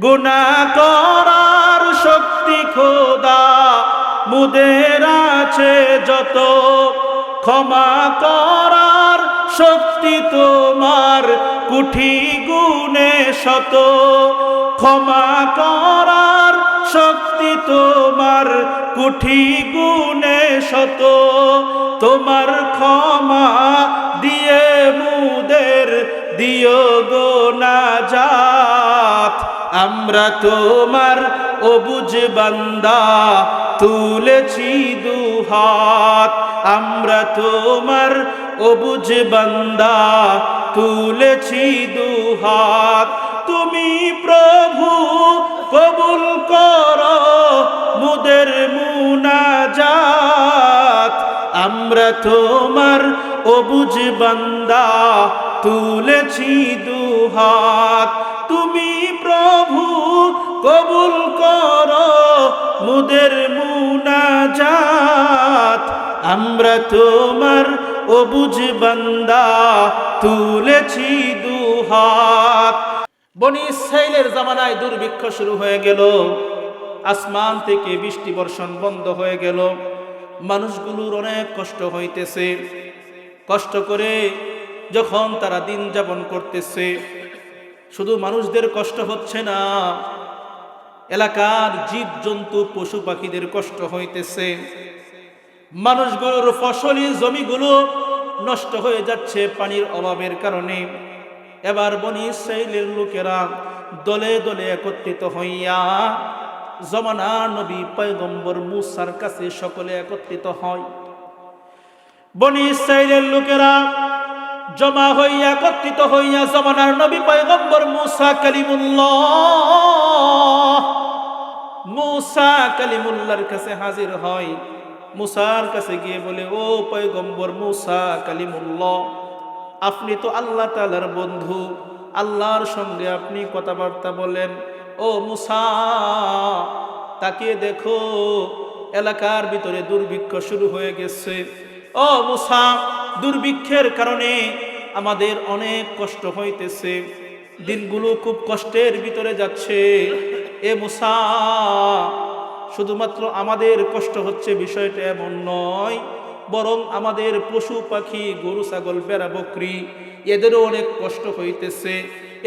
গুনাহ করার শক্তি খোদা মুদের আছে যত, ক্ষমা করার শক্তি তোমার কুঠি গুণে শত, ক্ষমা করার শক্তি তোমার কুঠি গুণে শত, তোমার ক্ষমা দিয়ে মুদের দিও গো নাজাত। আমরা তোমার অবুঝ বান্দা তুলেছি দুহাত, আমরা তোমার অবুঝ বান্দা তুলেছি দুহাত। তুমি প্রভু কবুল করো মুদের মুনাজাত, আমরা তোমার অবুঝ বান্দা তুলেছি দুহাত। তুমি প্রভু কবুল করো মুদের মুনাজাত, আমরা তোমার অবুঝ বান্দা তুলেছি দুহাত। বনি ইসরাইলের জামানায় দুর্ভিক্ষ শুরু হয়ে গেল, আসমান থেকে বৃষ্টি বর্ষণ বন্ধ হয়ে গেল, মানুষগুলোর অনেক কষ্ট হইতেছে। কষ্ট করে যখন তারা দিন যাপন করতেছে, শুধু মানুষদের কষ্ট হচ্ছে না, এলাকার জীব জন্তু পশু পাখিদের কষ্ট হইতেছে। মানুষগুলোর ফসলি জমিগুলো নষ্ট হয়ে যাচ্ছে পানির অভাবের কারণে। এবার বনি ইসরাইলের লোকেরা দলে দলে একত্রিত হইয়া জমানার নবী পয়গম্বর মূসার কাছে সকলে একত্রিত হয়। বনি ইসরাইলের লোকেরা জমা হইয়া একত্রিত হইয়া জমানার নবী পয়গম্বর মূসা কালিমুল্লাহর কাছে হাজির হয়। মূসার কাছে গিয়ে বলে, ও পয়গম্বর মূসা কালিমুল্লাহ, আপনি তো আল্লাহ তাআলার বন্ধু, আল্লাহর সঙ্গে আপনি কথাবার্তা বলেন। ও মূসা, তাকিয়ে দেখো এলাকার ভিতরে দুর্ভিক্ষ শুরু হয়ে গেছে। ও মূসা, দুর্ভিক্ষের কারণে আমাদের অনেক কষ্ট হইতেছে, দিনগুলো খুব কষ্টের ভিতরে যাচ্ছে। এ মূসা, শুধুমাত্র আমাদের কষ্ট হচ্ছে বিষয়টা এমন নয়, বরং আমাদের পশু পাখি গরু ছাগল বেড়া বকরি এদেরও অনেক কষ্ট হইতেছে।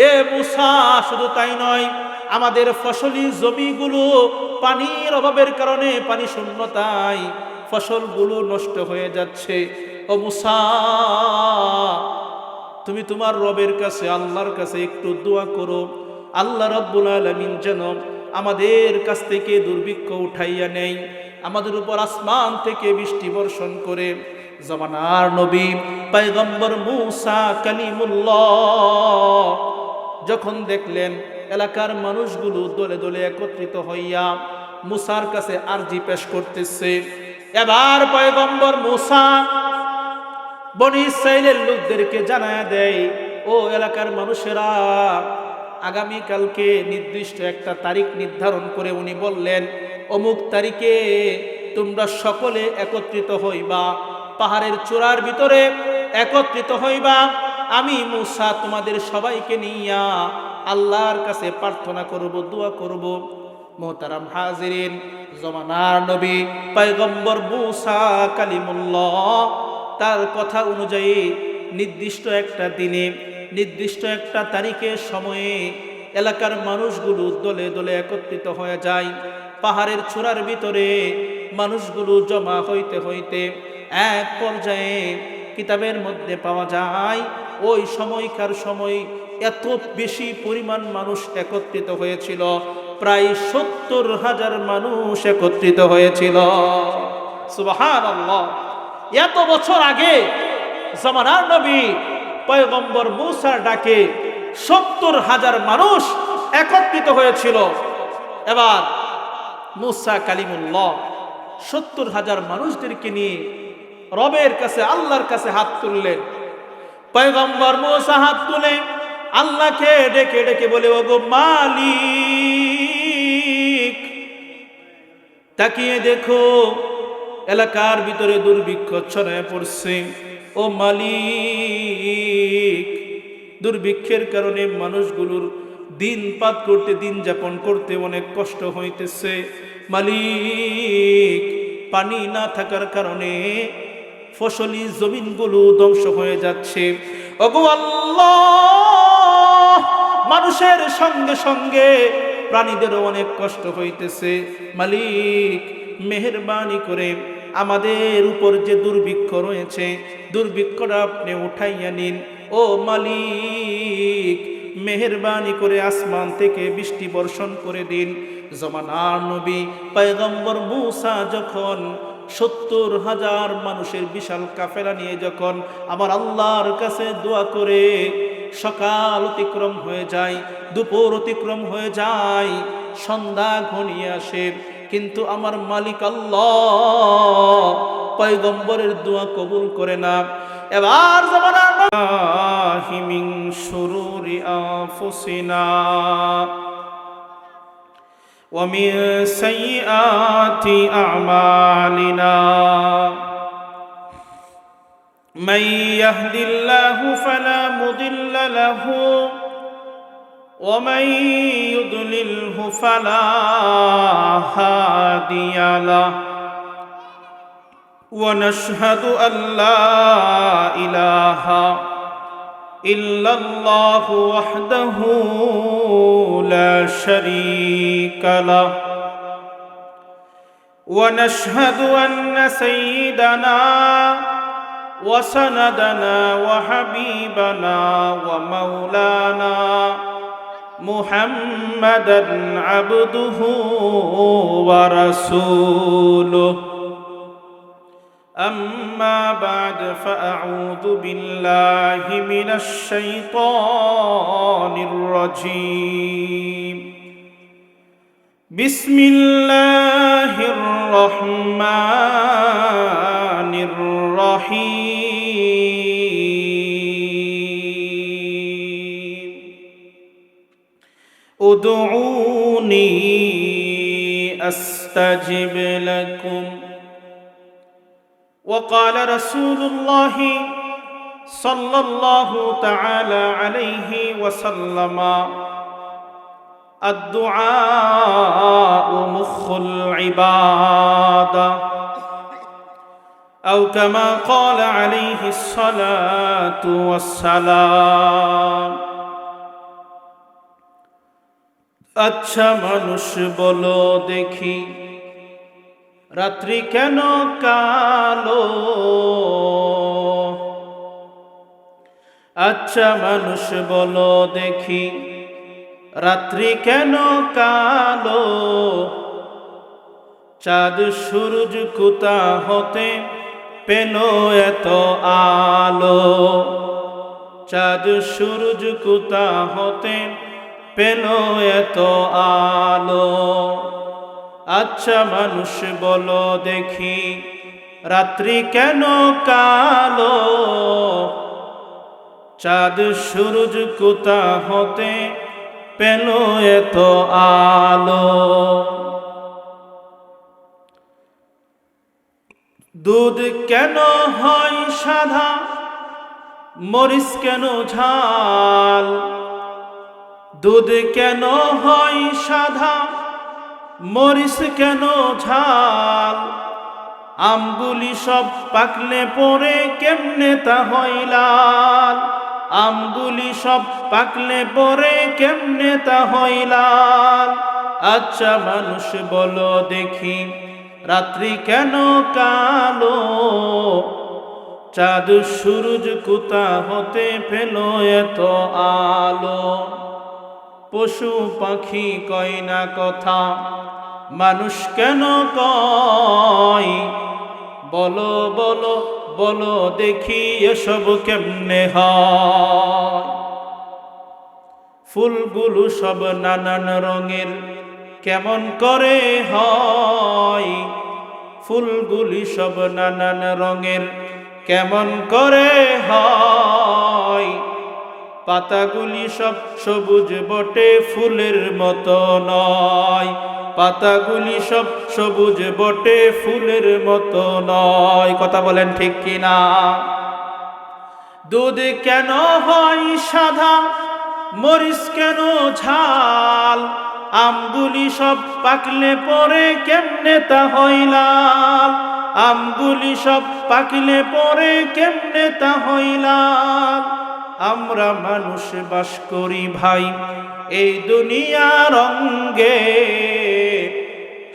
এ মূসা, শুধু তাই নয়, আমাদের ফসলি জমিগুলো পানির অভাবের কারণে, পানি শূন্যতায় ফসলগুলো নষ্ট হয়ে যাচ্ছে। ও মূসা, তুমি তোমার রবের কাছে, আল্লাহর কাছে একটু দোয়া করো, আল্লাহ রাব্বুল আলামিন যেন আমাদের কাছ থেকে দুর্ভিক্ষ উঠাইয়া নেই, আমাদের উপর আসমান থেকে বৃষ্টি বর্ষণ করে। জামানার নবী পয়গম্বর মূসা কালিমুল্লাহ যখন দেখলেন এলাকার মানুষগুলো দলে দলে একত্রিত হইয়া মূসার কাছে আরজি পেশ করতেছে, এবার পয়গম্বর মূসা বনি ইসরাইলের লোকদেরকে জানায়া দেয়, ও এলাকার মানুষেরা, আগামী কালকে নির্দিষ্ট একটা তারিখ নির্ধারণ করে উনি বললেন, অমুক তারিখে তোমরা সকলে একত্রিত হইবা, পাহাড়ের চূড়ার ভিতরে একত্রিত হইবা। আমি মূসা তোমাদের সবাইকে নিয়া আল্লাহর কাছে প্রার্থনা করব, দোয়া করব। মোহতারাম হাজিরিন, জমানার নবী পয়গম্বর মূসা কালিমুল্লাহ তার কথা অনুযায়ী নির্দিষ্ট একটা দিনে, নির্দিষ্ট একটা তারিখের সময়ে এলাকার মানুষগুলো দলে দলে একত্রিত হয়ে যায়। পাহাড়ের চূড়ার ভিতরে মানুষগুলো জমা হইতে হইতে এক পর্যায়ে কিতাবের মধ্যে পাওয়া যায়, ওই সময়কার সময় এত বেশি পরিমাণ মানুষ একত্রিত হয়েছিল, প্রায় ৭০,০০০ মানুষ একত্রিত হয়েছিল। সুবহানাল্লাহ! এত বছর আগে জামানার নবী পয়গম্বর মূসার ডাকে ৭০,০০০ মানুষ একত্রিত হয়েছিল। এবার মূসা কালিমুল্লাহ ৭০,০০০ মানুষদেরকে নিয়ে রবের কাছে, আল্লাহর কাছে হাত তুললেন। পয়গম্বর মূসা হাত তুলে আল্লাহকে ডেকে ডেকে বলে, ওগো মালিক, তাকিয়ে দেখো এলাকার ভিতরে দুর্ভিক্ষ ছড়ায় পড়ছে। ও মালিক, দুর্ভিক্ষের কারণে মানুষগুলোর দিন পাত করতে, দিন যাপন করতে অনেক কষ্ট হইতেছে। মালিক, পানি না থাকার কারণে ফসলি জমিনগুলো ধ্বংস হয়ে যাচ্ছে। ওগো আল্লাহ, মানুষের সঙ্গে সঙ্গে প্রাণীদেরও অনেক কষ্ট হইতেছে। মালিক, মেহেরবানি করে আমাদের উপর যে দুর্ভিক্ষ রয়েছে, দুর্ভিক্ষটা আপনি উঠাইয়া নিন। ও মালিক, মেহেরবানি করে আসমান থেকে বৃষ্টি বর্ষণ করে দিন। জমানার নবী পয়গম্বর মূসা যখন 70,000 মানুষের বিশাল কাফেলা নিয়ে যখন আমার আল্লাহর কাছে দোয়া করে, সকাল অতিক্রম হয়ে যায়, দুপুর অতিক্রম হয়ে যায়, সন্ধ্যা ঘনিয়ে আসে, কিন্তু আমার মালিক আল্লাহ পয়গম্বরের দোয়া কবুল করে না। এবার জমানার নবী মিন শুরুরি আনফুসিনা ومن سيئات أعمالنا من يهد الله فلا مضل له ومن يضلله فلا هادي له ونشهد أن لا إله إلا الله وحده لا شريك له ونشهد أن سيدنا وسندنا وحبيبنا ومولانا محمدا عبده ورسوله أما بعد فأعوذ بالله من الشيطان الرجيم بسم الله الرحمن الرحيم ادعوني أستجب لكم وقال رسول الله صلى الله تعالى عليه وسلم الدعاء مخ العبادة أو كما قال عليه الصلاة والسلام আচ্ছা মানুষ বলো দেখি, রাত্রি কেন কালো? আচ্ছা মানুষ বলো দেখি, রাত্রি কেন কালো? চাঁদ সূরজ কোথা হতে পেল এত আলো? চাঁদ সূরজ কোথা হতে পেল এত আলো? আচ্ছা মানুষ বলো দেখি, রাত্রি কেন কালো? চাঁদ সূরজ কোথা হতে পেল এত আলো? দুধ কেন হয় সাদা, মরিচ কেন ঝাল? দুধ কেন হয় সাদা, মরিচ কেন ঝাল? আমগুলি সব পাকলে পরে কেমনে তা হয় লাল? আমগুলি সব পাকলে পরে কেমনে তা হয় লাল? আচ্ছা মানুষ বলো দেখি, রাত্রি কেন কালো? চাঁদ সূরজ কোথা হতে পেল এত আলো? পশু পাখি কয় না কথা, মানুষ কেন কয়? বলো বলো বলো দেখি এসব কেমনে হয়? ফুলগুলো সব নানান রঙের কেমন করে হয়? ফুলগুলি সব নানান রঙের কেমন করে হয়? পাতাগুলি সব সবুজ বটে, ফুলের মতো নয়। পাতাগুলি সব সবুজ বটে, ফুলের মতো নয়। কথা বলেন ঠিক কিনা? দুধ কেন হয় সাদা, মরিচ কেন ঝাল, আমগুলি সব পাকলে পরে কেমনে তা হইলাল, আমগুলি সব পাকলে পরে কেমনে তা হইলাল। আমরা মানুষ বাস করি ভাই এই দুনিয়ার অঙ্গে,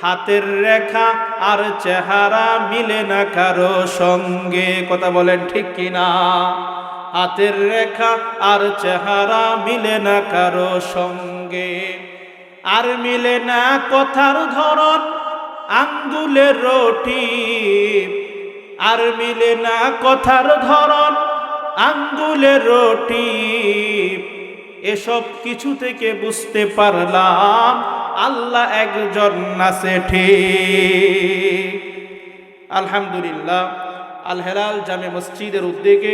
হাতের রেখা আর চেহারা মিলে না কারো সঙ্গে। কথা বলেন ঠিক কিনা? হাতের রেখা আর চেহারা মিলে না কারো সঙ্গে, আর মিলে না কথার ধরন আঙ্গুলের রটি, আর মিলে না কথার ধরন আঙ্গুলের রটি। এসব কিছু থেকে বুঝতে পারলাম আল্লাহ একজন আছে ঠিক। আলহামদুলিল্লাহ, আল হেলাল জামে মসজিদের উদ্যোগে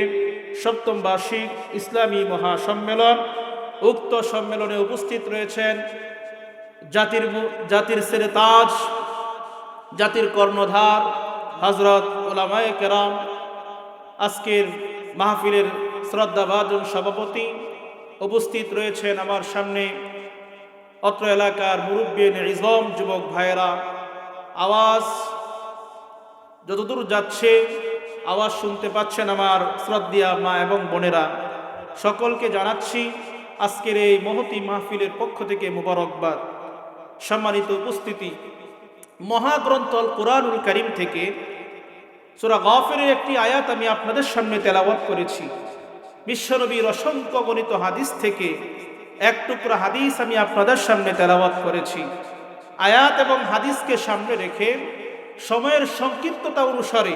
সপ্তম বার্ষিক ইসলামী মহাসম্মেলন। উক্ত সম্মেলনে উপস্থিত রয়েছেন জাতির সেরেতাজ, জাতির কর্ণধার হযরত উলামায়ে কেরাম, আজকের মাহফিলের শ্রদ্ধাভাজন সভাপতি। উপস্থিত রয়েছেন আমার সামনে অত্র এলাকার মুরব্বিয়ান ইজম, যুবক ভাইয়েরা। আওয়াজ যতদূর যাচ্ছে আওয়াজ শুনতে পাচ্ছেন আমার শ্রদ্ধেয় মা এবং বোনেরা, সকলকে জানাচ্ছি আজকের এই মহতী মাহফিলের পক্ষ থেকে মুবারকবাদ। সম্মানিত উপস্থিতি, মহাগ্রন্থ আল কুরআনুল কারীম থেকে সূরা গাফিরের একটি আয়াত আমি আপনাদের সামনে তেলাওয়াত করেছি। বিশ্বনবীর অসংখ্য গণিত হাদিস থেকে এক টুকরা হাদিস আমি আপনাদের সামনে তেলাওয়াত করেছি। আয়াত এবং হাদিসকে সামনে রেখে সময়ের সংক্ষিপ্ততা অনুসারে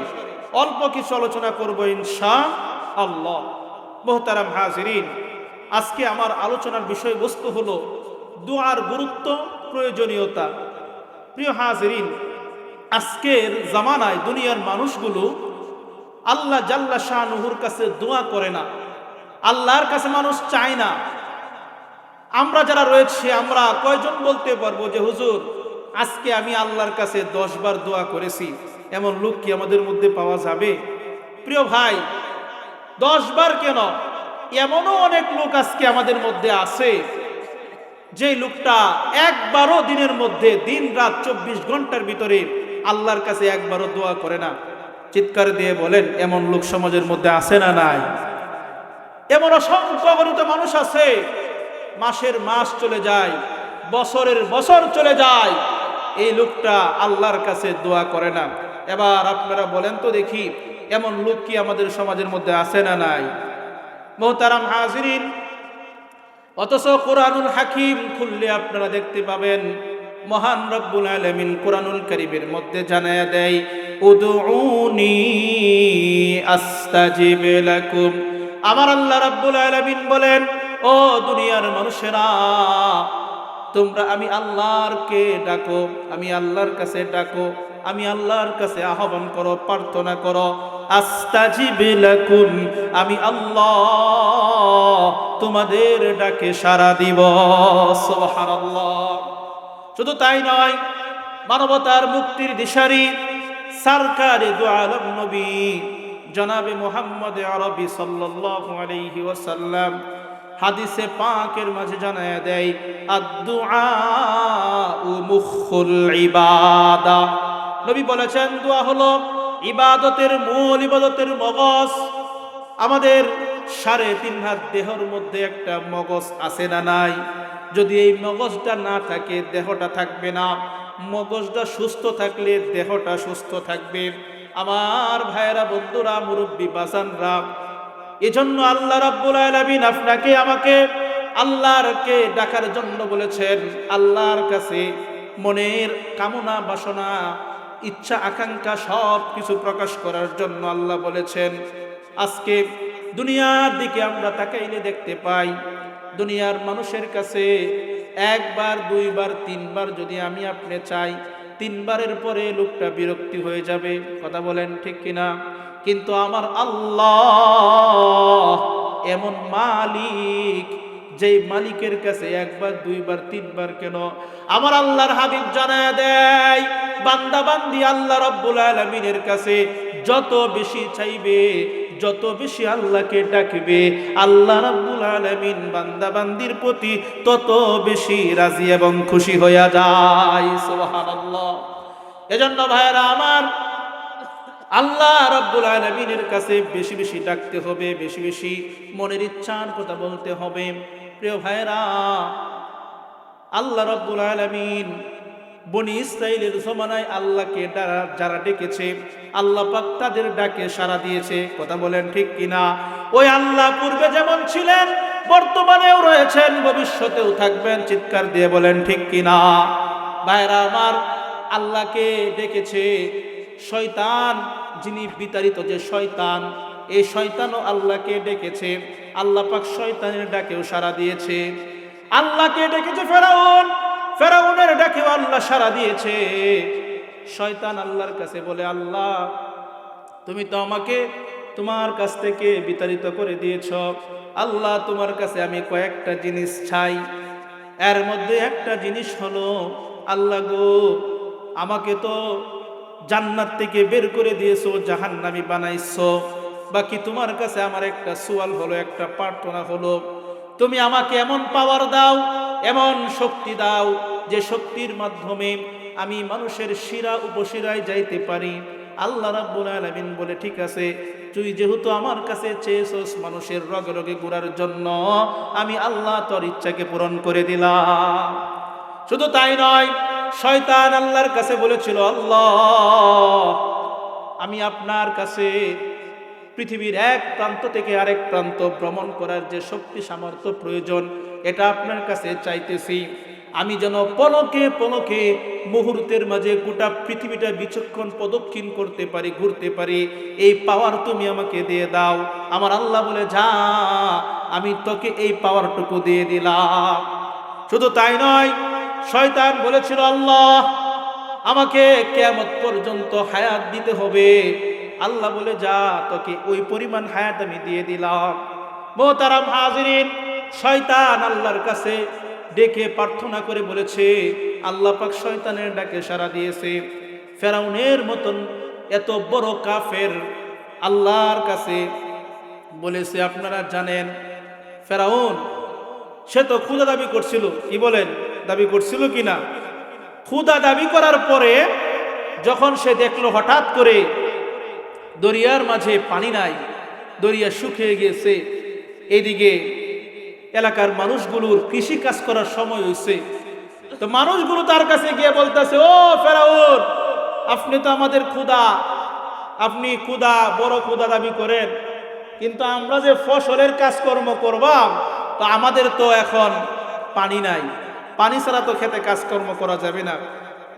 অল্প কিছু আলোচনা করব ইনশাআল্লাহ। মুহতারাম হাজিরিন, আজকে আমার আলোচনার বিষয়বস্তু হলো দুআর গুরুত্ব, প্রয়োজনীয়তা। প্রিয় হাজিরিন, আজকের জামানায় দুনিয়ার মানুষগুলো আল্লাহ জাল্লা শানুহুর কাছে দোয়া করে না, আল্লাহর কাছে মানুষ চায় না। আমরা যারা রয়েছে, আমরা কয়জন বলতে পারবো যে হুজুর আজকে আমি আল্লাহর কাছে 10 বার দোয়া করেছি? এমন লোক কি আমাদের মধ্যে পাওয়া যাবে? প্রিয় ভাই, 10 বার কেন, এমনও অনেক লোক আজকে আমাদের মধ্যে আছে যে লোকটা একবারও দিনের মধ্যে দিন রাত 24 ঘন্টার ভিতরে আল্লাহর কাছে একবারও দোয়া করে না। চিৎকার দিয়ে বলেন, এমন লোক সমাজের মধ্যে আছে না নাই? এমন অসংখ্য অগণিত মানুষ আছে, মাসের মাস চলে যায়, বছরের বছর চলে যায়, এই লোকটা আল্লাহর কাছে দোয়া করে না। এবার আপনারা বলেন তো দেখি, এমন লোক কি আমাদের সমাজের মধ্যে আছে না নাই? মুহতারাম হাজিরিন, অথচ কোরআনুল হাকিম খুললে আপনারা দেখতে পাবেন মহান রব্বুল আলামিন কোরআনুল কারীমের মধ্যে জানায়া দেয়, উদউনি আস্তাজিব লাকুম। আমার আল্লাহ রাব্বুল আলামিন বলেন, ও দুনিয়ার মানুষেরা, তোমরা আমি আল্লাহরকে ডাকো, আমি আল্লাহর কাছে ডাকো, আমি আল্লাহর কাছে আহ্বান করো, প্রার্থনা করো। আস্তাজিব লাকুম, আমি আল্লাহ তোমাদের ডাকে সাড়া দিব। সুবহানাল্লাহ। শুধু তাই নয়, মানবতার মুক্তির দিশারি সরকারে দু আলম নবী জনাবে মুহাম্মদ আরবি সাল্লাল্লাহু আলাইহি ওয়াসাল্লাম হাদিসে পাকের মাঝে জানায়া দেয়, আদ-দুআ মুখুল ইবাদা। নবী বলেছেন, দোয়া হলো ইবাদতের মূল, ইবাদতের মগজ। আমাদের 3.5 হাত দেহের মধ্যে একটা মগজ আছে না নাই? যদি এই মগজটা না থাকে, দেহটা থাকবে না। মগজটা সুস্থ থাকলে দেহটা সুস্থ থাকবে। আমার ভাইয়েরা, বন্ধুরা, মুরব্বী বাজানরা, এজন্য আল্লাহ রাব্বুল আলামিন আপনাকে আমাকে আল্লাহরকে ডাকার জন্য বলেছেন। আল্লাহর কাছে মনের কামনা বাসনা, ইচ্ছা আকাঙ্ক্ষা সব কিছু প্রকাশ করার জন্য আল্লাহ বলেছেন। আজকে দুনিয়ার দিকে আমরা তাকাইলে দেখতে পাই, দুনিয়ার মানুষের কাছে 1 বার 2 বার 3 বার যদি আমি আপনি চাই, 3 বারের পরে লোকটা বিরক্তি হয়ে যাবে। কথা বলেন ঠিক কিনা? কিন্তু আমার আল্লাহ এমন মালিক, যেই মালিকের কাছে 1 বার 2 বার 3 বার কেন, আমার আল্লাহর হাবিব জানায়া দেয়, বান্দা বান্দি আল্লাহ রাব্বুল আলামিনের কাছে যত বেশি চাইবে, যত বেশি আল্লাহকে ডাকবে আল্লাহ রাব্বুল আলামিন বান্দা বান্দির প্রতি তত বেশি রাজি এবং খুশি হইয়া যায়। সুবহানাল্লাহ। এজন্য ভাইরা আমার, আল্লাহ রাব্বুল আলামিনের কাছে বেশি বেশি ডাকতে হবে, বেশি বেশি মনের ইচ্ছার কথা বলতে হবে। প্রিয় ভাইরা, আল্লাহ রাব্বুল আলামিন বনি ইসরাইলের জমানায় আল্লাহকে যারা ডেকেছে আল্লাহ পাক তাদের ডাকে সাড়া দিয়েছে। কথা বলেন ঠিক কিনা? ওই আল্লাহ পূর্বে যেমন ছিলেন বর্তমানেও রয়েছেন, ভবিষ্যতেও থাকবেন। চিৎকার দিয়ে বলেন ঠিক কিনা? ভাইরা আমার, আল্লাহকে ডেকেছে শয়তান, যিনি বিতাড়িত যে শয়তান, এই শয়তানও আল্লাহকে ডেকেছে। আল্লাহ পাক শয়তানের ডাকেও সাড়া দিয়েছে। আল্লাহকে ডেকেছে ফেরাউন, ফেরাউনের ডাকেও আল্লাহ সাড়া দিয়েছে। শয়তান আল্লাহর কাছে বলে, আল্লাহ তুমি তো আমাকে তোমার কাছ থেকে বিতাড়িত করে দিয়েছ, আল্লাহ তোমার কাছে আমি কয়েকটা জিনিস চাই। এর মধ্যে একটা জিনিস হলো, আল্লাহ গো আমাকে তো জান্নাত থেকে বের করে দিয়েছো, জাহান্নামী বানাইছো। বাকি তোমার কাছে আমার একটা সওয়াল হলো, একটা প্রার্থনা হলো, তুমি আমাকে এমন পাওয়ার দাও, এমন শক্তি দাও, যে শক্তির মাধ্যমে আমি মানুষের শিরা উপশিরায় যাইতে পারি। আল্লাহ রাব্বুল আলামিন বলে, ঠিক আছে, তুই যেহেতু আমার কাছে চেয়েছস মানুষের রগে রগে ঘোরার জন্য, আমি আল্লাহ তোর ইচ্ছাকে পূরণ করে দিলাম। শুধু তাই নয়, শয়তান আল্লাহর কাছে বলেছিল, আল্লাহ আমি আপনার কাছে পৃথিবীর এক প্রান্ত থেকে আরেক প্রান্ত ভ্রমণ করার যে শক্তি সামর্থ্য প্রয়োজন, এটা আপনার কাছে চাইতেছি। আমি যেন পলকে পলকে মুহূর্তের মাঝে গোটা পৃথিবীটা বিচক্ষণ প্রদক্ষিণ করতে পারি, ঘুরতে পারি, এই পাওয়ার তুমি আমাকে দিয়ে দাও। আমার আল্লাহ বলে, যা, আমি তোকে এই পাওয়ারটুকু দিয়ে দিলাম। শুধু তাই নয়, শয়তান বলেছিল, আল্লাহ আমাকে কিয়ামত পর্যন্ত হায়াত দিতে হবে। আল্লাহ বলে, যা, তোকে ওই পরিমাণ হায়াত আমি দিয়ে দিলাম। মোহতারাম হাজিরিন, শয়তান আল্লাহর কাছে ডেকে প্রার্থনা করে বলেছে, আল্লাহ পাক শয়তানের ডাকে সাড়া দিয়েছে। ফেরাউনের মতন এত বড় কাফের আল্লাহর কাছে বলেছে। আপনারা জানেন ফেরাউন, সে তো ক্ষুধা দাবি করছিল। কি বলেন, দাবি করছিল কিনা? ক্ষুধা দাবি করার পরে যখন সে দেখলো হঠাৎ করে দরিয়ার মাঝে পানি নাই, দরিয়া শুকিয়ে গিয়েছে, এদিকে এলাকার মানুষগুলোর কৃষি কাজ করার সময় হয়েছে, তো মানুষগুলো তার কাছে গিয়ে বলতেছে, ও ফেরাউন, আপনি তো আমাদের ক্ষুধা, আপনি ক্ষুধা, বড় ক্ষুধা দাবি করেন, কিন্তু আমরা যে ফসলের কাজকর্ম করবাম, তো আমাদের তো এখন পানি নাই, পানি ছাড়া তো খেতে কাজকর্ম করা যাবে না,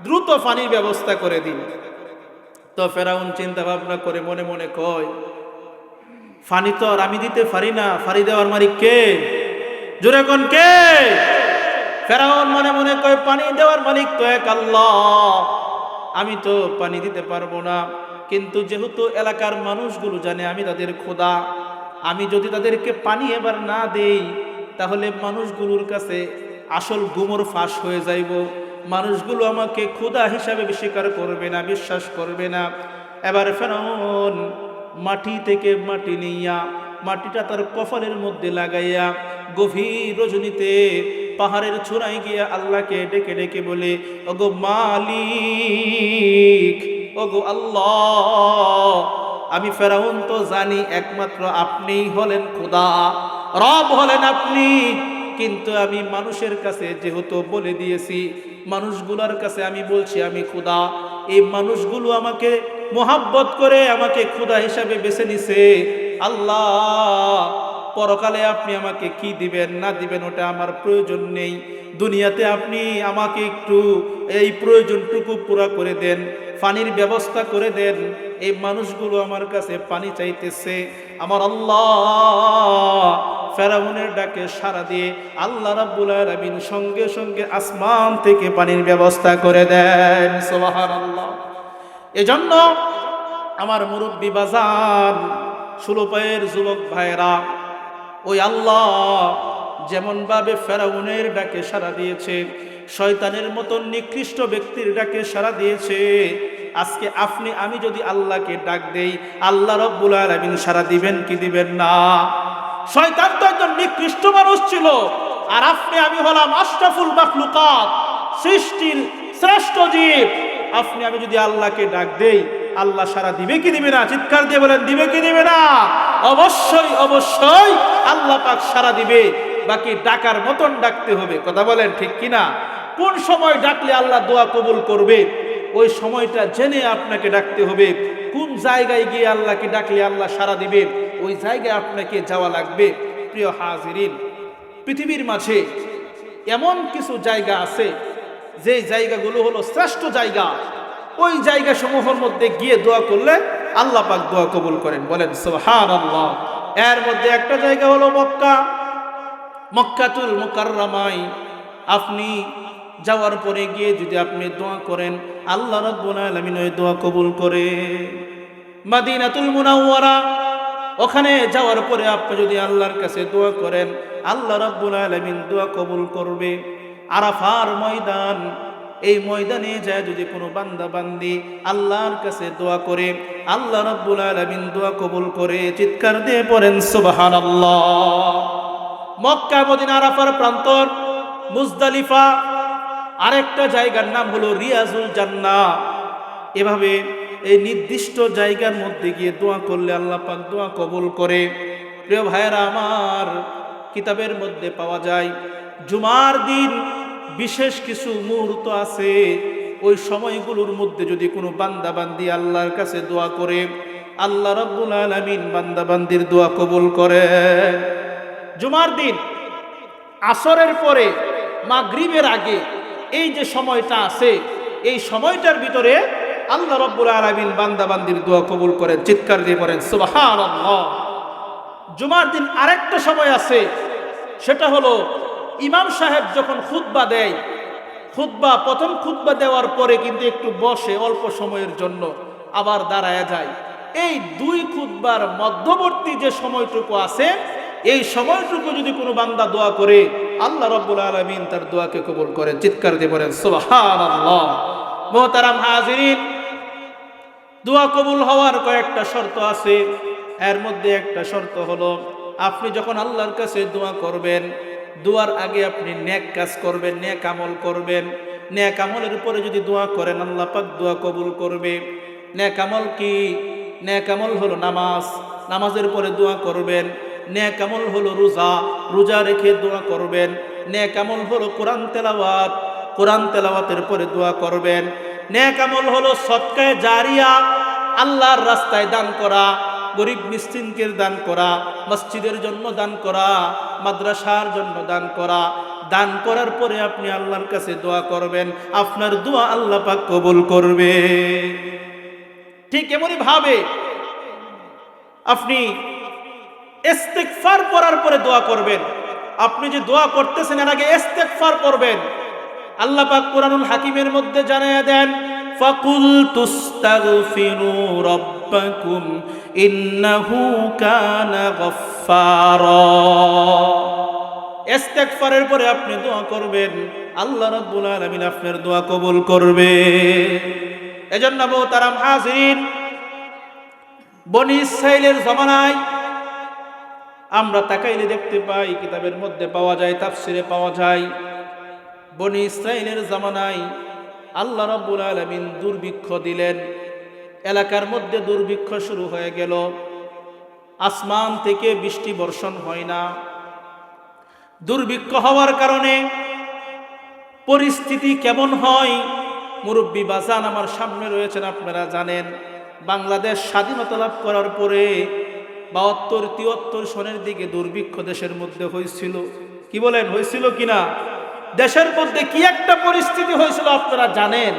দ্রুত পানির ব্যবস্থা করে দিন। তো ফেরাউন চিন্তা ভাবনা করে মনে মনে কয়, পানি তো আর আমি দিতে পারি না, পানি দেওয়ার মালিক কে? জোরে কোন কে? ফেরাউন মনে মনে কয়, পানি দেওয়ার মালিক তো এক আল্লাহ, আমি তো পানি দিতে পারবো না। কিন্তু যেহেতু এলাকার মানুষগুলো জানে আমি তাদের খোদা, আমি যদি তাদেরকে পানি এবার না দেই, তাহলে মানুষগুলোর কাছে আসল গুমর ফাঁস হয়ে যাইব, মানুষগুলো আমাকে খোদা হিসাবে স্বীকার করবে না, বিশ্বাস করবে না। এবার ফেরাউন মাটি থেকে মাটি নিয়া, মাটিটা তার কপালের মধ্যে লাগাইয়া গভীর রজনীতে পাহাড়ের চূড়ায় গিয়া আল্লাহকে ডেকে ডেকে বলে, ওগো মালিক, ওগো আল্লাহ, আমি ফেরাউন তো জানি একমাত্র আপনিই হলেন খোদা, রব হলেন আপনি, কিন্তু আমি মানুষের কাছে যেহেতু বলে দিয়েছি, মানুষগুলোর কাছে আমি বলছি আমি খোদা, এই মানুষগুলো আমাকে মোহাব্বত করে আমাকে খোদা হিসাবে বেছে নিছে। আল্লাহ, পরকালে আপনি আমাকে কি দিবেন না দিবেন ওটা আমার প্রয়োজন নেই, দুনিয়াতে আপনি আমাকে একটু এই প্রয়োজনটুকু পুরা করে দেন, পানির ব্যবস্থা করে দেন। এই মানুষগুলো আমার কাছে পানি চাইতেছে। আমার আল্লাহ ফেরাউনের ডাকে সাড়া দিয়ে আল্লাহ রাব্বুল আলামিন সঙ্গে সঙ্গে আসমান থেকে পানির ব্যবস্থা করে দেন। সুবহানাল্লাহ। এজন্য আমার মুরব্বী বাজান, সুলোপায়ের যুবক ভাইরা, ওই আল্লাহ যেমন ভাবে ফেরাউনের ডাকে সাড়া দিয়েছে, শয়তানের মতন নিকৃষ্ট ব্যক্তির ডাকে সাড়া দিয়েছে, আজকে আপনি আমি যদি আল্লাহকে ডাক দেই, আল্লাহ রাব্বুল আলামিন সাড়া দিবেন কি দিবেন না? শয়তান তো একজন নিকৃষ্ট মানুষ ছিল, আর আপনি আমি হলাম আশরাফুল মাখলুকাত, সৃষ্টির শ্রেষ্ঠ জীব। আপনি আমি যদি আল্লাহকে ডাক দেই, আল্লাহ সাড়া দিবে কি দিবে না? চিৎকার দিয়ে বলেন, দিবে কি দিবে না? অবশ্যই অবশ্যই আল্লাহ পাক সাড়া দিবে। বাকি ডাকার মতন ডাকতে হবে। কথা বলেন ঠিক কিনা? কোন সময় ডাকলে আল্লাহ দোয়া কবুল করবে, ওই সময়টা জেনে আপনাকে ডাকতে হবে। কোন জায়গায় গিয়ে আল্লাহকে ডাকলে আল্লাহ সাড়া দিবে, ওই জায়গায় আপনাকে যাওয়া লাগবে। প্রিয় হাজিরিন, পৃথিবীর মাঝে এমন কিছু জায়গা আছে যে জায়গাগুলো হলো শ্রেষ্ঠ জায়গা। ওই জায়গা সমূহের মধ্যে গিয়ে দোয়া করলে আল্লাহ পাক দোয়া কবুল করেন। বলেন সুবহানাল্লাহ। এর মধ্যে একটা জায়গা হলো মক্কা, মক্কাতুল মুকাররমায় আপনি যাওয়ার পরে গিয়ে যদি আপনি দোয়া করেন, আল্লাহ রাব্বুল আলামিন ওই দোয়া কবুল করে। মদিনাতুল মুনাওয়ারা, ওখানে যাওয়ার পরে আপনি যদি আল্লাহর কাছে দোয়া করেন, আল্লাহ রাব্বুল আলামিন দোয়া কবুল করবে। আরাফার ময়দান, এই ময়দানে যায় যদি কোনো বান্দা বান্দি আল্লাহর কাছে দোয়া করে, আল্লাহ রাব্বুল আলামিন দোয়া কবুল করে। চিৎকার দিয়ে পড়েন সুবহানাল্লাহ। মক্কা, মদিনা, আরাফার প্রান্তর, মুজদালিফা, আরেকটা জায়গার নাম হলো রিয়াজুল জান্নাহ। এভাবে এই নির্দিষ্ট জায়গার মধ্যে গিয়ে দোয়া করলে আল্লাহ পাক দোয়া কবুল করে। প্রিয় ভাইয়েরা আমার, কিতাবের মধ্যে পাওয়া যায় জুমার দিন বিশেষ কিছু মুহূর্ত আছে, ওই সময়গুলোর মধ্যে যদি কোনো বান্দা বান্দি আল্লাহর কাছে দোয়া করে, আল্লাহ রাব্বুল আলামিন বান্দা বান্দির দোয়া কবুল করে। জুমার দিন আসরের পরে মাগরিবের আগে এই যে সময়টা আছে, এই সময়টার ভিতরে আল্লাহ রাব্বুল আলামিন বান্দা বান্দির দোয়া কবুল করেন। চিৎকার দিয়ে পড়েন সুবহানাল্লাহ। জুমার দিন আরেকটা সময় আছে, সেটা হলো ইমাম সাহেব যখন খুতবা দেয়, খুতবা প্রথম খুতবা দেওয়ার পরে কিন্তু একটু বসে অল্প সময়ের জন্য, আবার দাঁড়ায়া যায়। এই দুই খুতবার মধ্যবর্তী যে সময়টুকু আছে, এই সময়টুকু যদি কোনো বান্দা দোয়া করে, আল্লাহ রাব্বুল আলামিন তার দোয়াকে কবুল করেন। চিৎকার দিয়ে বলেন সুবহানাল্লাহ। মুহতারাম হাজিরিন, দোয়া কবুল হওয়ার কয়েকটা শর্ত আছে। এর মধ্যে একটা শর্ত হলো, আপনি যখন আল্লাহর কাছে দোয়া করবেন, দোয়ার আগে আপনি নেক কাজ করবেন, নেক আমল করবেন। নেক আমলের উপরে যদি দোয়া করেন, আল্লাহ পাক দোয়া কবুল করবে। নেক আমল কি? নেক আমল হলো নামাজ, নামাজের পরে দোয়া করবেন। নেক আমল হলো রোজা, রোজা রেখে দোয়া করবেন। নেক আমল হলো কোরআন তেলাওয়াত, কোরআন তেলাওয়াতের পরে দোয়া করবেন। নেক আমল হলো সদকায়ে জারিয়া, আল্লাহর রাস্তায় দান করা, গরিব মিসকিনকে দান করা, মসজিদের জন্য দান করা, মাদ্রাসার জন্য দান করা। দান করার পরে আপনি আল্লাহর কাছে দোয়া করবেন, আপনার দোয়া আল্লাহ পাক কবুল করবে। ঠিক এমনই ভাবে আপনি ইস্তিগফার করার পরে দোয়া করবেন। আপনি যে দোয়া করতেছেন এর আগে ইস্তিগফার করবেন। আল্লাহ পাক কুরআনুল হাকিমের মধ্যে জানায়া দেন, ফাকুলতুস্তাগফিরু রাব্বাকুম ইন্নাহু কানা গফফারা। ইস্তিগফারের পরে আপনি দোয়া করবেন, আল্লাহ রাব্বুল আলামিন আপনার দোয়া কবুল করবে। এজন্য মুহতারাম হাজিরিন, বনি ইসরাইলের জামানায় আমরা তাকাইলে দেখতে পাই, কিতাবের মধ্যে পাওয়া যায়, তাফসিরে পাওয়া যায়, বনি ইসরাইলের জামানায় আল্লাহ রাব্বুল আলামিন দুর্ভিক্ষ দিলেন। এলাকার মধ্যে দুর্ভিক্ষ শুরু হয়ে গেল, আসমান থেকে বৃষ্টি বর্ষণ হয় না। দুর্ভিক্ষ হওয়ার কারণে পরিস্থিতি কেমন হয়, মুরব্বী বাজান আমার সামনে রয়েছেন, আপনারা জানেন বাংলাদেশ স্বাধীনতা লাভ করার পরে 72-73 সনের দিকে দুর্ভিক্ষ দেশের মধ্যে হয়েছিল। কি বলেন, হয়েছিল কিনা? দেশের মধ্যে কি একটা পরিস্থিতি হয়েছিল আপনারা জানেন।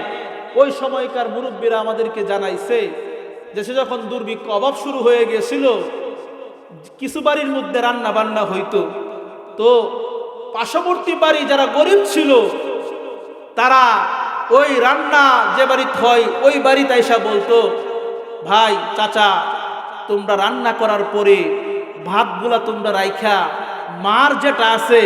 ওই সময়কার মুরব্বীরা আমাদেরকে জানাইছে, দেশে যখন দুর্ভিক্ষ অভাব শুরু হয়ে গেছিল, কিছু বাড়ির মধ্যে রান্না বান্না হইতো, তো পার্শ্ববর্তী বাড়ি যারা গরিব ছিল, তারা ওই রান্না যে বাড়িতে হয় ওই বাড়িতে এসে বলতো, ভাই চাচা তোমরা রান্না করার পরে ভাতগুলা তোমরা রাইখা মার যেটা আছে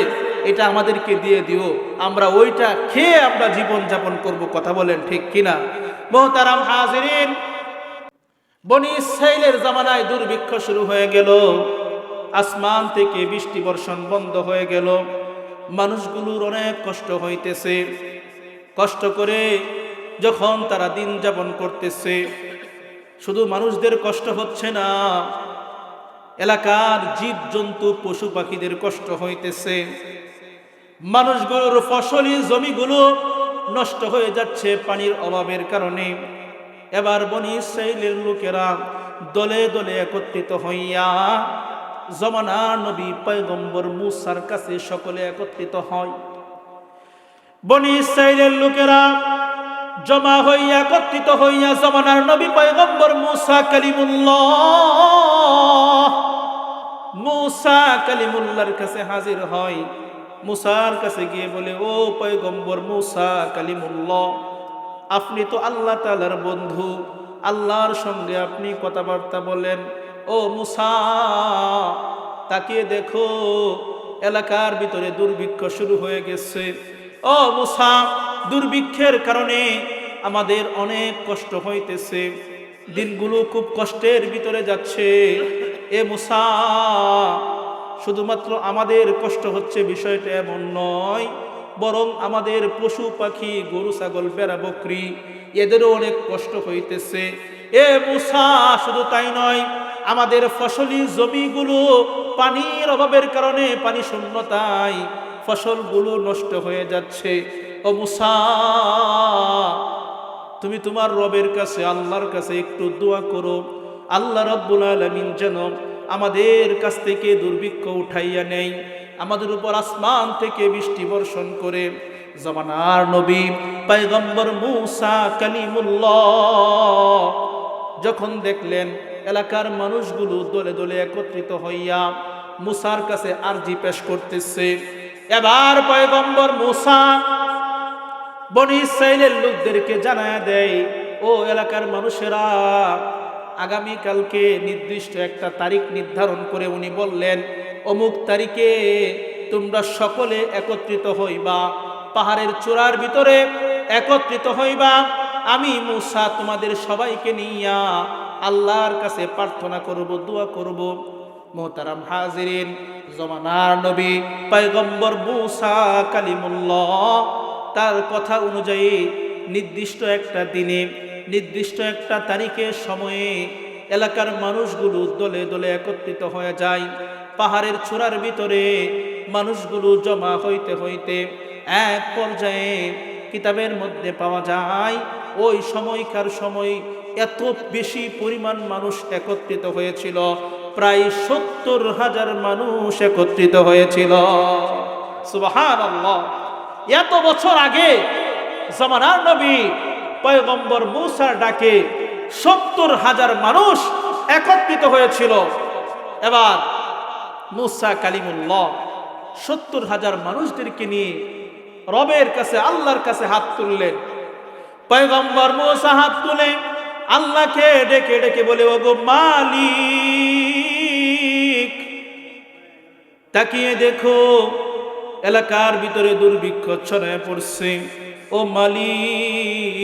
এটা আমাদেরকে দিয়ে দিও, আমরা ওইটা খেয়ে আমরা জীবন যাপন করব। কথা বলেন ঠিক কিনা? মুহতারাম হাজিরিন, বনি ইসরাইলের জামানায় দুর্ভিক্ষ শুরু হয়ে গেল, আসমান থেকে বৃষ্টি বর্ষণ বন্ধ হয়ে গেল, মানুষগুলোর অনেক কষ্ট হইতেছে। কষ্ট করে যখন তারা দিন যাপন করতেছে, শুধু মানুষদের কষ্ট হচ্ছে না, এলাকার জীব জন্তু পশু পাখিদের কষ্ট হইতেছে। মানুষগুলোর ফসলি জমিগুলো নষ্ট হয়ে যাচ্ছে পানির অভাবের কারণে। এবার বনি ইসরাইলের লোকেরা দলে দলে একত্রিত হইয়া জমানার নবী পয়গম্বর মূসার কাছে সকলে একত্রিত হয়। বনি ইসরাইলের লোকেরা জমা হইয়া একত্রিত হইয়া জমানার নবী পয়গম্বর মূসা কালিমুল্লাহর কাছে হাজির হয়। মূসার কাছে গিয়ে বলে, ও পয়গম্বর মূসা কালিমুল্লাহ, আপনি তো আল্লাহ তাআলার বন্ধু, আল্লাহর সঙ্গে আপনি কথাবার্তা বলেন। ও মূসা, তাকিয়ে দেখো, এলাকার ভিতরে দুর্ভিক্ষ শুরু হয়ে গেছে। ও মূসা, দুর্ভিক্ষের কারণে আমাদের অনেক কষ্ট হইতেছে, দিনগুলো খুব কষ্টের ভিতরে যাচ্ছে। এ মূসা, শুধুমাত্র আমাদের কষ্ট হচ্ছে বিষয়টা এমন নয়, বরং আমাদের পশু পাখি, গরু ছাগল, বেড়া বকরি, এদেরও অনেক কষ্ট হইতেছে। এ মূসা, শুধু তাই নয়, আমাদের ফসলি জমিগুলো পানির অভাবের কারণে, পানি শূন্যতায় ফসলগুলো নষ্ট হয়ে যাচ্ছে। ও মূসা, তুমি তোমার রবের কাছে, আল্লাহর কাছে একটু দোয়া করো, আল্লাহ রাব্বুল আলামিন যেন আমাদের কাছ থেকে দুর্ভিক্ষ উঠাইয়া নেই, আমাদের উপর আসমান থেকে বৃষ্টি বর্ষণ করে। জামানার নবী পয়গম্বর মূসা কালিমুল্লাহ যখন দেখলেন এলাকার মানুষগুলো দলে দলে একত্রিত হইয়া মূসার কাছে আরজি পেশ করতেছে, এবার পয়গম্বর মূসা বনি ইসরাইলের লোকদেরকে জানায়া দেয়, ও এলাকার মানুষেরা, আগামী কালকে নির্দিষ্ট একটা তারিখ নির্ধারণ করে উনি বললেন, অমুক তারিখে তোমরা সকলে একত্রিত হইবা, পাহাড়ের চূড়ার ভিতরে একত্রিত হইবা। আমি মূসা তোমাদের সবাইকে নিয়া আল্লাহর কাছে প্রার্থনা করব, দোয়া করব। মুহতারাম হাজিরিন, জমানার নবী পয়গম্বর মূসা কালিমুল্লাহ তার কথা অনুযায়ী নির্দিষ্ট একটা দিনে, নির্দিষ্ট একটা তারিখের সময়ে এলাকার মানুষগুলো দলে দলে একত্রিত হয়ে যায়। পাহাড়ের চূড়ার ভিতরে মানুষগুলো জমা হইতে হইতে এক পর্যায়ে কিতাবের মধ্যে পাওয়া যায়, ওই সময়কার সময় এত বেশি পরিমাণ মানুষ একত্রিত হয়েছিল, প্রায় 70,000 মানুষ একত্রিত হয়েছিল। সুবহানাল্লাহ! এত বছর আগে জামানার নবী পয়গম্বর মূসার ডাকে 70,000 মানুষ একত্রিত হয়েছিল। এবার মূসা কালিমুল্লাহ 70,000 মানুষদেরকে নিয়ে রবের কাছে, আল্লাহর কাছে হাত তুললেন। পয়গম্বর মূসা হাত তুলে আল্লাহকে ডেকে ডেকে বলে, ওগো মালিক, তাকিয়ে দেখো এলাকার ভিতরে দুর্ভিক্ষ ছড়ায় পড়ছে। ও মালিক,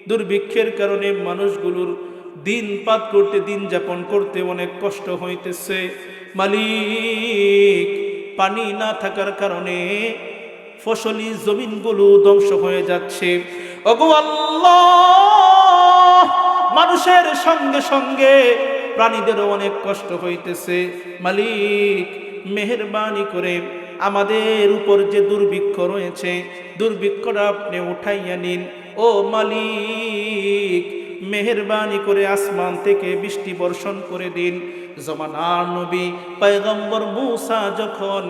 দুর্ভিক্ষের কারণে মানুষগুলোর দিন পাত করতে, দিন যাপন করতে অনেক কষ্ট হইতেছে। মালিক, পানি না থাকার কারণে ফসলি জমিনগুলো ধ্বংস হয়ে যাচ্ছে। ওগো আল্লাহ, মানুষের সঙ্গে সঙ্গে প্রাণীদেরও অনেক কষ্ট হইতেছে। মালিক, মেহেরবানি করে আমাদের উপর যে দুর্ভিক্ষ রয়েছে, দুর্ভিক্ষটা আপনি উঠাইয়া নিন। ও মালিক, মেহেরবানি করে আসমান থেকে বৃষ্টি বর্ষণ করে দিন। জমানার নবী পয়গম্বর মূসা যখন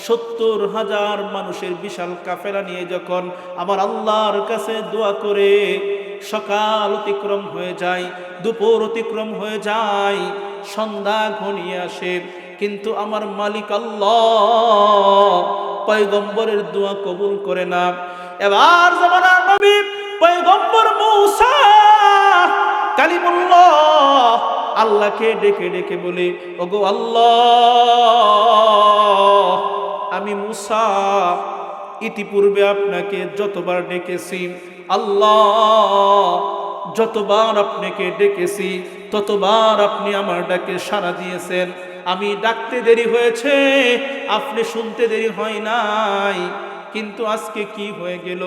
70,000 মানুষের বিশাল কাফেলা নিয়ে যখন আমার আল্লাহর কাছে দোয়া করে, সকাল অতিক্রম হয়ে যায়, দুপুর অতিক্রম হয়ে যায়, সন্ধ্যা ঘনিয়ে আসে, কিন্তু আমার মালিক আল্লাহ পয়গম্বরের দোয়া কবুল করে না। এবার জামানার নবী পয়গম্বর মূসা কালিমুল্লাহ আল্লাহকে ডেকে ডেকে বলে, ওগো আল্লাহ, আমি মুসা ইতিপূর্বে আপনাকে যতবার ডেকেছি, আল্লাহ যতবার আপনাকে ডেকেছি ততবার আপনি আমার ডাকে সাড়া দিয়েছেন। আমি ডাকতে দেরি হয়েছে, আপনি শুনতে দেরি হয় নাই। কিন্তু আজকে কি হয়ে গেল?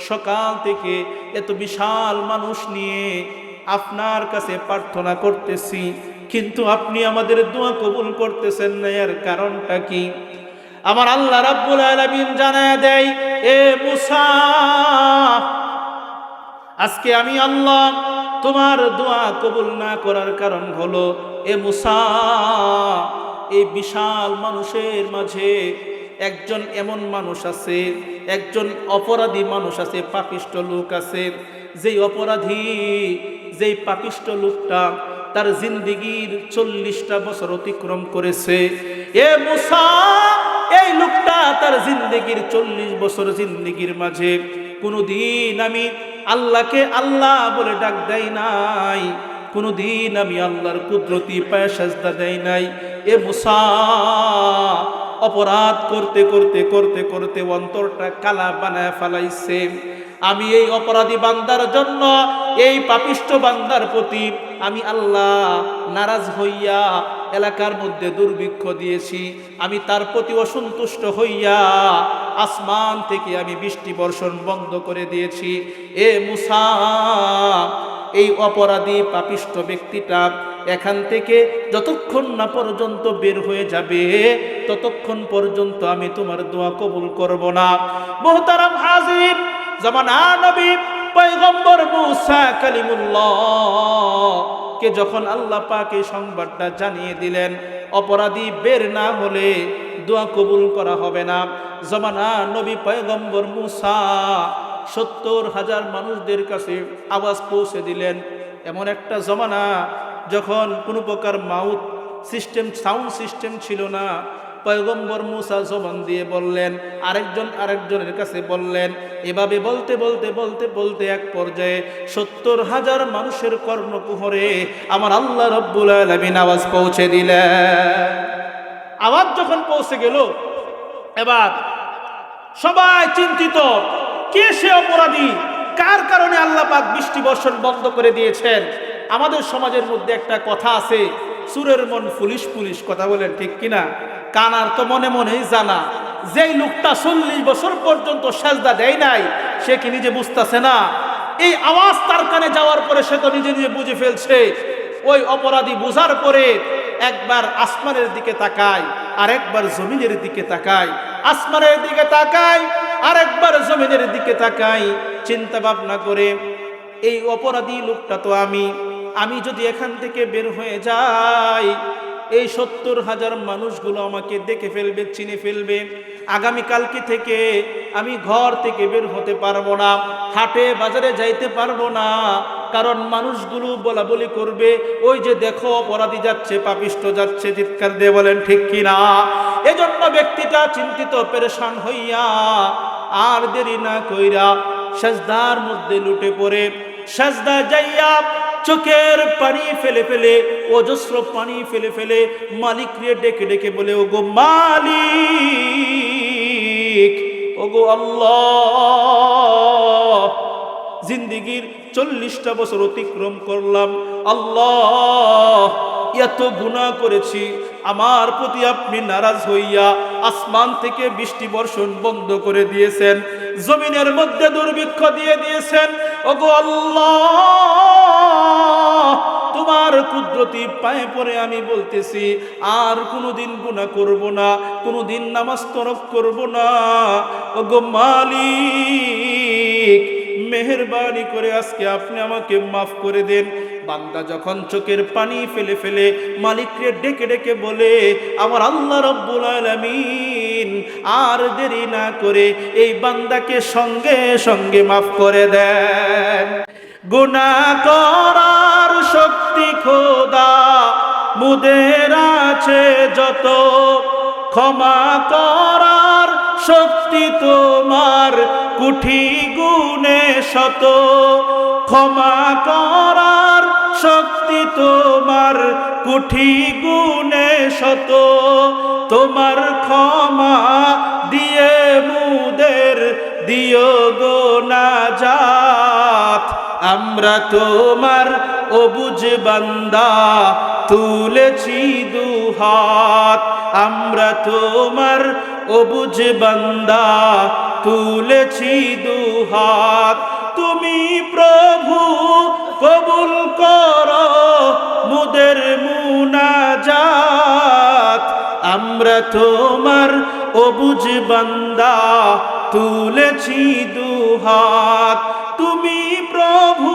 সকাল থেকে এত বিশাল মানুষ নিয়ে আপনার কাছে প্রার্থনা করতেছি, কিন্তু আপনি আমাদের দোয়া কবুল করতেছেন না। এর কারণটা কি? আমার আল্লাহ রাব্বুল আলামিন জানায় দেয়, এ মুসা, আজকে আমি আল্লাহ তোমার দোয়া কবুল না করার কারণ হলো, এ মুসা, এই বিশাল মানুষের মাঝে একজন এমন মানুষ আছে, একজন অপরাধী মানুষ আছে, পাপিষ্ট লোক আছে। যেই অপরাধী, যেই পাপিষ্ট লোকটা তার জিন্দেগির 40টা বছর অতিক্রম করেছে। এ মুসা, এই লোকটা তার জিন্দেগির 40 বছর জিন্দেগির মাঝে কোনোদিন আমি আল্লাহকে আল্লাহ বলে ডাক দেই নাই, কোনোদিন আমি আল্লাহর কুদরতি পায়ে সাজদা দেই নাই। এ মুসা, অপরাধ করতে করতে করতে করতে অন্তরটা কালা বানায় ফেলাইছে। আমি এই অপরাধী বান্দার জন্য, এই পাপিষ্ট বান্দার প্রতি আমি আল্লাহ নারাজ হইয়া এলাকার মধ্যে দুর্ভিক্ষ দিয়েছি। আমি তার প্রতি অসন্তুষ্ট হইয়া আসমান থেকে আমি বৃষ্টি বর্ষণ বন্ধ করে দিয়েছি। এ মুসা, এই অপরাধী পাপিষ্ট ব্যক্তিটা এখান থেকে যতক্ষণ না পর্যন্ত বের হয়ে যাবে ততক্ষণ পর্যন্ত আমি তোমার দোয়া কবুল করব না। মুহতারাম হাজির, জামানা নবী পয়গম্বর মুসা কালিমুল্লাহ কে যখন আল্লাহ পাক এই সংবাদটা জানিয়ে দিলেন, অপরাধী বের না হলে দোয়া কবুল করা হবে না, জামানা নবী পয়গম্বর মুসা 70,000 মানুষদের কাছে আওয়াজ পৌঁছে দিলেন। এমন একটা জমানা যখন কোনো প্রকার মাউথ সিস্টেম, সাউন্ড সিস্টেম ছিল না। পয়গম্বর মুসা জবান দিয়ে বললেন, আরেকজন আরেকজনের কাছে বললেন। এভাবে বলতে বলতে বলতে বলতে এক পর্যায়ে 70,000 মানুষের কর্ণকুহরে আমার আল্লাহ রব্বুল আলামিন আওয়াজ পৌঁছে দিলেন। আওয়াজ যখন পৌঁছে গেল, এবার সবাই চিন্তিত, কে সে অপরাধী, কার কারণে আল্লাহ পাক বৃষ্টি বর্ষণ বন্ধ করে দিয়েছেন। আমাদের সমাজের মধ্যে একটা কথা আছে, সুরের মন পুলিশ পুলিশ, কথা বলেন ঠিক কিনা? কানার তো মনে মনেই জানা। যেই লোকটা 40 বছর পর্যন্ত সাজদা দেয় নাই, সে কি নিজে বুঝতেছে না? এই আওয়াজ তার কানে যাওয়ার পরে সে তো নিজে নিজে বুঝে ফেলছে। ওই অপরাধী বুঝার পরে একবার আসমানের দিকে তাকায়, আর একবার জমিনের দিকে তাকায়, আসমানের দিকে তাকায় আর একবার জমিনের দিকে তাকায়। চিন্তা ভাবনা করে, এই অপরাধী লোকটা তো আমি যদি এখান থেকে বের হয়ে যাই, এই 70,000 মানুষগুলো আমাকে দেখে ফেলবে, চিনে ফেলবে। আগামীকালকে থেকে আমি ঘর থেকে বের হতে পারবো না, হাটে বাজারে যাইতে পারবো না, কারণ মানুষগুলো বলা বলি করবে, ওই যে দেখো অপরাধী যাচ্ছে, পাপিষ্ট যাচ্ছে। চিৎকার দিয়ে বলেন ঠিক কিনা? এজন্য ব্যক্তিটা চিন্তিত পেরেশান হইয়া আর দেরি না কইরা সাজদার মধ্যে লুটে পড়ে, সাজদা যাইয়া চোখের পানি ফেলে ফেলে, অজস্র পানি ফেলে ফেলে মালিক রে ডেকে ডেকে বলে, ওগো মালিক, ওগো আল্লাহ, জিন্দিগির 40টা বছর অতিক্রম করলাম, আল্লাহ এত গুনাহ করেছি, আমার প্রতি আপনি নারাজ হইয়া আসমান থেকে বৃষ্টি বর্ষণ বন্ধ করে দিয়েছেন, জমিনের মধ্যে দুর্ভিক্ষ দিয়ে দিয়েছেন। ওগো আল্লাহ, তোমার কুদরতি পায়ে পড়ে আমি বলতেছি, আর কোনোদিন গুনাহ করব না, কোনোদিন নামাজ তরক করব না। ওগো মালিক, মেহেরবানি করে আজকে আপনি আমাকে মাফ করে দেন। বান্দা যখন চোখের পানি ফেলে ফেলে মালিককে ডেকে ডেকে বলে, আমার আল্লাহ রব্বুল আলামিন আর দেরি না করে এই বান্দাকে সঙ্গে সঙ্গে মাফ করে দেন। গুনাহ করার শক্তি খোদা মুদের আছে যত, ক্ষমা করার শক্তি তোমার কুঠি গুণে শত, ক্ষমা করার শক্তি তোমার কুঠি গুণে শত, তোমার ক্ষমা দিয়ে মুদের দিও গো নাজাত। আমরা তোমার অবুঝ বান্দা তুলেছি দুহাত। আমরা তোমার অবুঝ বান্দা তুলেছি দুহাত। তুমি প্রভু কবুল করো মুদের মুনাজাত। আমরা তোমার অবুঝ বান্দা তুলেছি দুহাত। তুমি প্রভু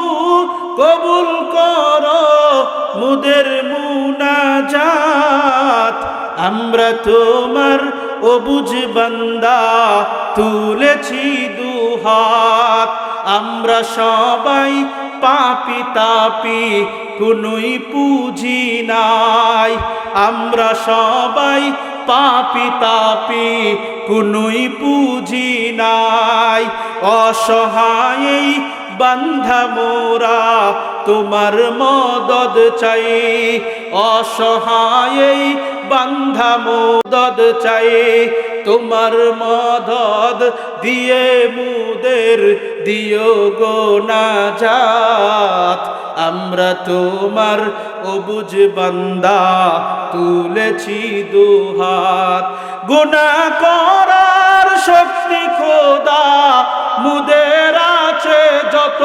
কবুল করো মুদের মুনাজাত। আমরা তোমার অবুঝ বান্দা তুলেছি দুহাত। আমরা সবাই পাপী তাপী কোনই পুঁজি নাই। আমরা সবাই পাপী তাপী কোনই পুঁজি নাই। অসহায় বান্ধা মোরা তোমার মদদ চাই। অসহায় বান্ধা মদদ চাই। তোমার মদদ দিয়ে মুদের দিও গো নাজাত। আমরা তোমার অবুঝ বান্দা তুলেছি দুহাত। গুনাহ করার শক্তি খোদা মুদের আছে যত।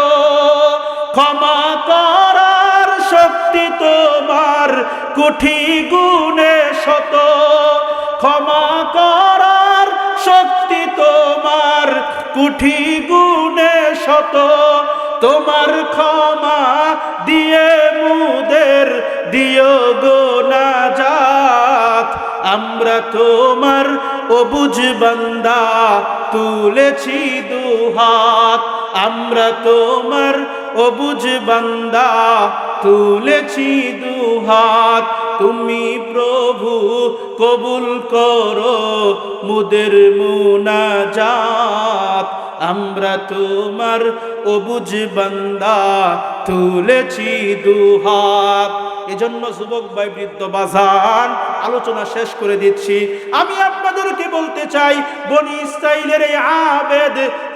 ক্ষমা করার শক্তি তোমার কোটি গুণে শত। ক্ষমা করার শক্তি তোমার কোটি গুণে শত। তোমার ক্ষমা দিয়ে মুদের দিও গো নাজাত। আমরা তোমার অবুঝ বান্দা তুলেছি দুহাত। আমরা তোমার অবুঝ বান্দা তুলেছি দুহাত। তুমি প্রভু কবুল করো মুদের মুনাজাত। আমরা তোমার অবুঝ বান্দা তুলেছি দুহাত। এজন্য যুবক ভাই, বৃদ্ধ বাজান, আলোচনা শেষ করে দিচ্ছি। আমি আপনাদেরকে বলতে চাই, বনি ইসরাইলের এই আবেদ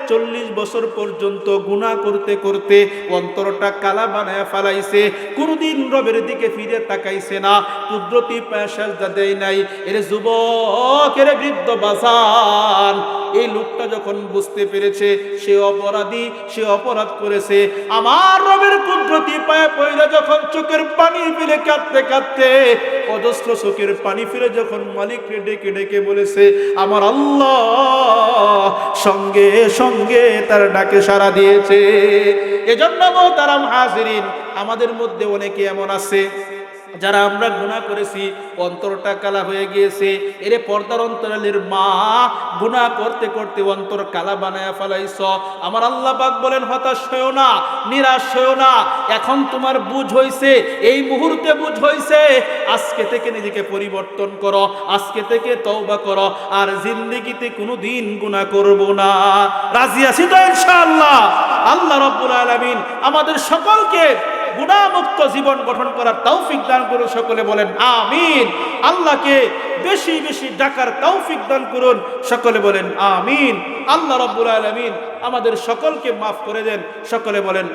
40 বছর পর্যন্ত গুনাহ করতে করতে অন্তরটা কালা বানায় ফেলাইছে। কোনদিন রবের দিকে ফিরে তাকাইছে না, কুদরতি পায়ে সেজদা দেয় নাই। এর যুবক, এর বৃদ্ধ বাজান, এই লোকটা যখন বুঝতে পেরেছে সে অপরাধী, সে অপরাধ করেছে, আমার রবের কুদরতি পায়ে পড়ে যখন চোখের পানি ফেলে কাঁদতে কাঁদতে অজস্র চোখের পানি ফিরে যখন মালিককে ডেকে ডেকে বলেছে আমার আল্লাহ, সঙ্গে সঙ্গে তার ডাকে সাড়া দিয়েছে। এজন্য মোহতারাম হাজিরিন, আমাদের মধ্যে অনেকে এমন আছে যারা আমরা গুনাহ করেছি, অন্তরটা কালা হয়ে গিয়েছে। এরে পর্দার অন্তরালের মা, গুনাহ করতে করতে অন্তর কালা বানায়া ফেলাইছ। আমার আল্লাহ পাক বলেন, হতাশ হয়েও না, নিরাশ হয়েও না। এখন তোমার বুঝ হইছে, এই মুহূর্তে বুঝ হইছে। আজকে থেকে নিজেকে পরিবর্তন করো, আজকে থেকে তওবা করো, আর জিন্দেগিতে কোনোদিন গুনাহ করব না। রাজি আছি তো ইনশাআল্লাহ? আল্লাহ রাব্বুল আলামিন আমাদের সকলকে গুনাহমুক্ত জীবন গঠন করার তৌফিক দান করুন। সকলে বলেন আমিন। আল্লাহকে বেশি বেশি ডাকার তৌফিক দান করুন। সকলে বলেন আমিন। আল্লাহ রাব্বুল আলামিন আমাদের সকলকে মাফ করে দেন। সকলে বলেন